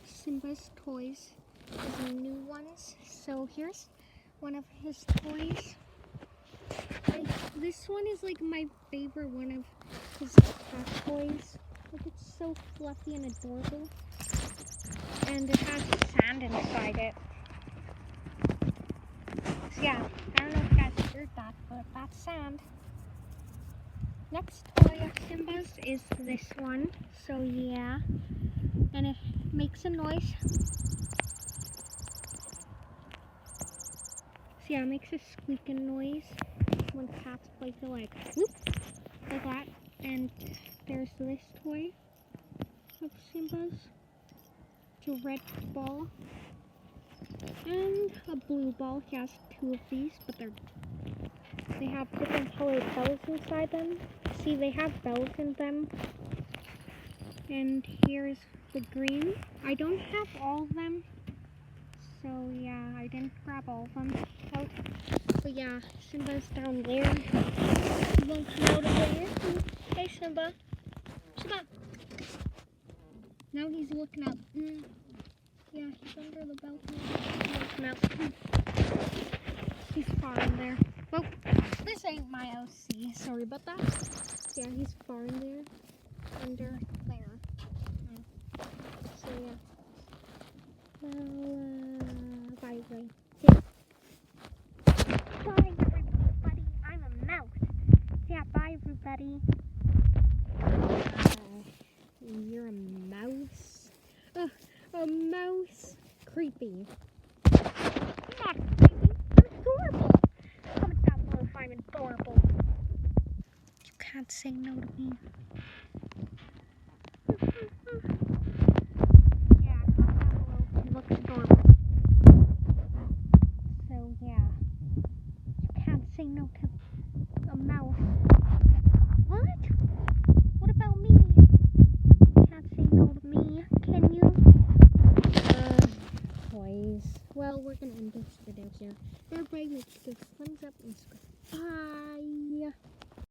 Simba's toys, his new ones. So here's one of his toys. This one is like my favorite one of his cat toys. Like, it's so fluffy and adorable. And it has sand inside it. So yeah, I don't know if you guys heard that, but that's sand. Next toy of Simba's is this one. So yeah, and it makes a noise. So yeah, it makes a squeaking noise when cats play. So like, whoop, like that. And there's this toy of Simba's. It's a red ball and a blue ball. He has two of these, but they have different colored bells inside them. See, they have bells in them. And here's the green. I don't have all of them, so yeah, I didn't grab all of them out. But yeah, Simba's down there. He won't come out of there. Hey, Simba. Simba. Now he's looking up. Yeah, he's under the balcony. He won't come out. He's far in there. Well, this ain't my OC. Sorry about that. Yeah, he's far in there. Under there. So yeah. Now, bye, bye. Bye, everybody. I'm a mouse. Yeah, bye, everybody. You're a mouse? A mouse? Creepy. I'm not creepy. I'm adorable. Comment down below if I'm adorable. You can't say no to me. Yeah, comment down below if you look adorable. So yeah, you can't say no to a mouse. What? What about me? You can't say no to me, can you? Toys. Well, we're gonna end this video here. Everybody make sure to thumbs up and subscribe. Bye.